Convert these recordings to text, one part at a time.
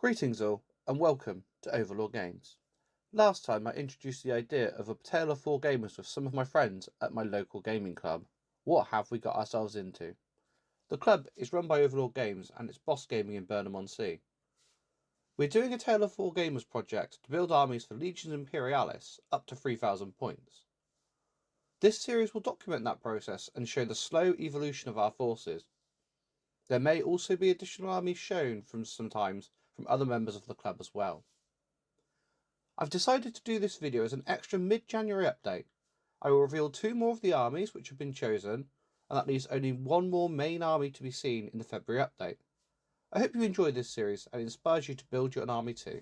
Greetings all, and welcome to Overlord Games. Last time I introduced the idea of a tale of four gamers with some of my friends at my local gaming club. What have we got ourselves into? The club is run by Overlord Games and it's Boss Gaming in Burnham-on-Sea. We're doing a tale of four gamers project to build armies for Legions Imperialis up to 3,000 points. This series will document that process and show the slow evolution of our forces. There may also be additional armies shown sometimes from other members of the club as well. I've decided to do this video as an extra mid-January update. I will reveal two more of the armies which have been chosen, and that leaves only one more main army to be seen in the February update. I hope you enjoyed this series and it inspires you to build your own army too.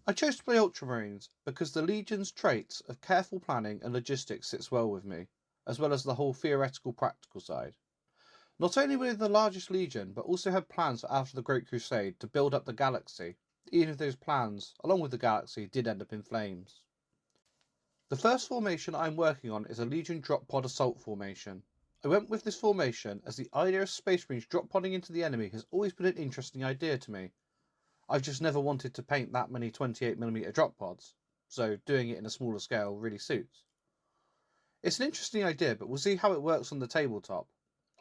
I chose to play Ultramarines because the Legion's traits of careful planning and logistics sits well with me, as well as the whole theoretical practical side. Not only were they the largest Legion, but also had plans for after the Great Crusade to build up the galaxy, even if those plans, along with the galaxy, did end up in flames. The first formation I'm working on is a Legion drop pod assault formation. I went with this formation as the idea of Space Marines drop podding into the enemy has always been an interesting idea to me. I've just never wanted to paint that many 28mm drop pods, so doing it in a smaller scale really suits. It's an interesting idea, but we'll see how it works on the tabletop.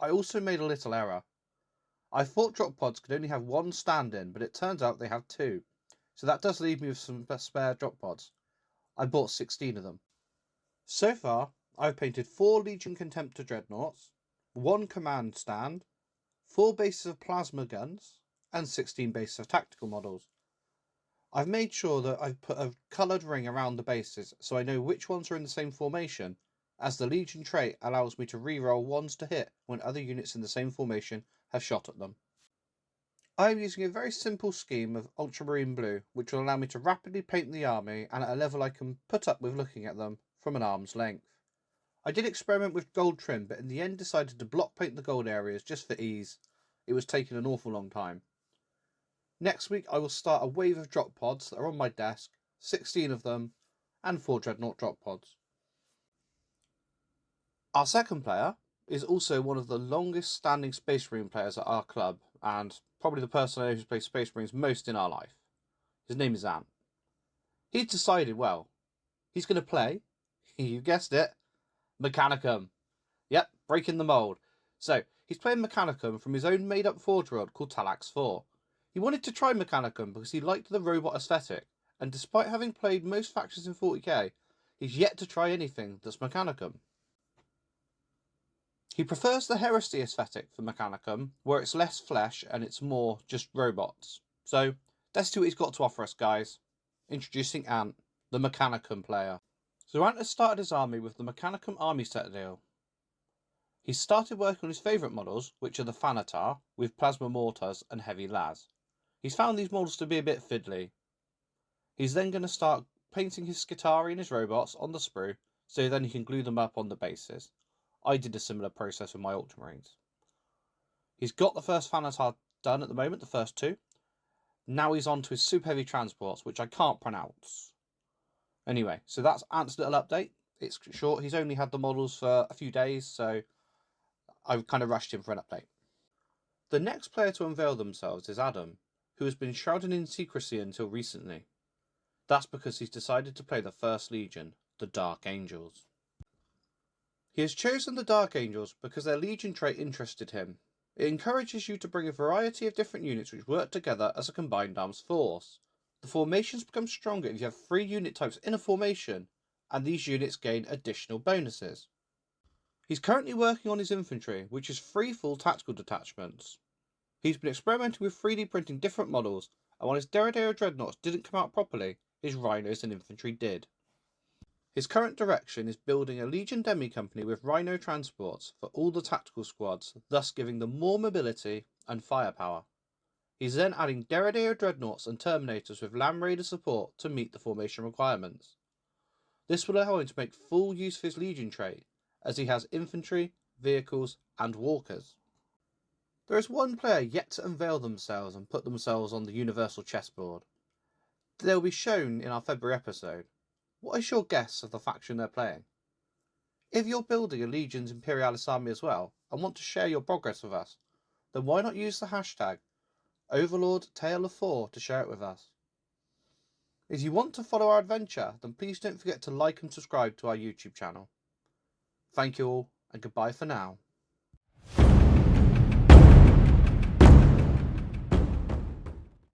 I also made a little error. I thought drop pods could only have one stand-in, but it turns out they have two, so that does leave me with some spare drop pods. I bought 16 of them. So far, I've painted 4 Legion Contemptor Dreadnoughts, 1 command stand, 4 bases of plasma guns, and 16 bases of tactical models. I've made sure that I've put a coloured ring around the bases so I know which ones are in the same formation, as the Legion trait allows me to reroll ones to hit when other units in the same formation have shot at them. I am using a very simple scheme of ultramarine blue, which will allow me to rapidly paint the army and at a level I can put up with looking at them from an arm's length. I did experiment with gold trim, but in the end decided to block paint the gold areas just for ease. It was taking an awful long time. Next week I will start a wave of drop pods that are on my desk, 16 of them, and 4 dreadnought drop pods. Our second player is also one of the longest standing Space Marine players at our club, and probably the person I know who's played Space Marines most in our life. His name is Ant. He's decided, well, he's going to play, you guessed it, Mechanicum. Yep, breaking the mould. So, he's playing Mechanicum from his own made-up Forge world called Talax 4. He wanted to try Mechanicum because he liked the robot aesthetic, and despite having played most factions in 40k, he's yet to try anything that's Mechanicum. He prefers the Heresy aesthetic for Mechanicum, where it's less flesh and it's more just robots. So, let's see what he's got to offer us, guys. Introducing Ant, the Mechanicum player. So Ant has started his army with the Mechanicum army set deal. He's started working on his favourite models, which are the Thanatar, with plasma mortars and heavy las. He's found these models to be a bit fiddly. He's then going to start painting his Skitarii and his robots on the sprue, so then he can glue them up on the bases. I did a similar process with my Ultramarines. He's got the first Thanatar done at the moment, the first 2. Now he's on to his super heavy transports, which I can't pronounce. Anyway, so that's Ant's little update. It's short, he's only had the models for a few days, so I've kind of rushed him for an update. The next player to unveil themselves is Adam, who has been shrouded in secrecy until recently. That's because he's decided to play the First Legion, the Dark Angels. He has chosen the Dark Angels because their Legion trait interested him. It encourages you to bring a variety of different units which work together as a combined arms force. The formations become stronger if you have 3 unit types in a formation, and these units gain additional bonuses. He's currently working on his infantry, which is 3 full tactical detachments. He's been experimenting with 3D printing different models, and while his Derridero Dreadnoughts didn't come out properly, his Rhinos and infantry did. His current direction is building a Legion Demi company with Rhino transports for all the tactical squads, thus giving them more mobility and firepower. He's then adding Derridero Dreadnoughts and Terminators with Land Raider support to meet the formation requirements. This will allow him to make full use of his Legion trait, as he has infantry, vehicles and walkers. There is one player yet to unveil themselves and put themselves on the universal chessboard. They'll be shown in our February episode. What is your guess of the faction they're playing? If you're building a Legions Imperialis army as well, and want to share your progress with us, then why not use the hashtag Overlord Tale of 4 to share it with us. If you want to follow our adventure, then please don't forget to like and subscribe to our YouTube channel. Thank you all, and goodbye for now.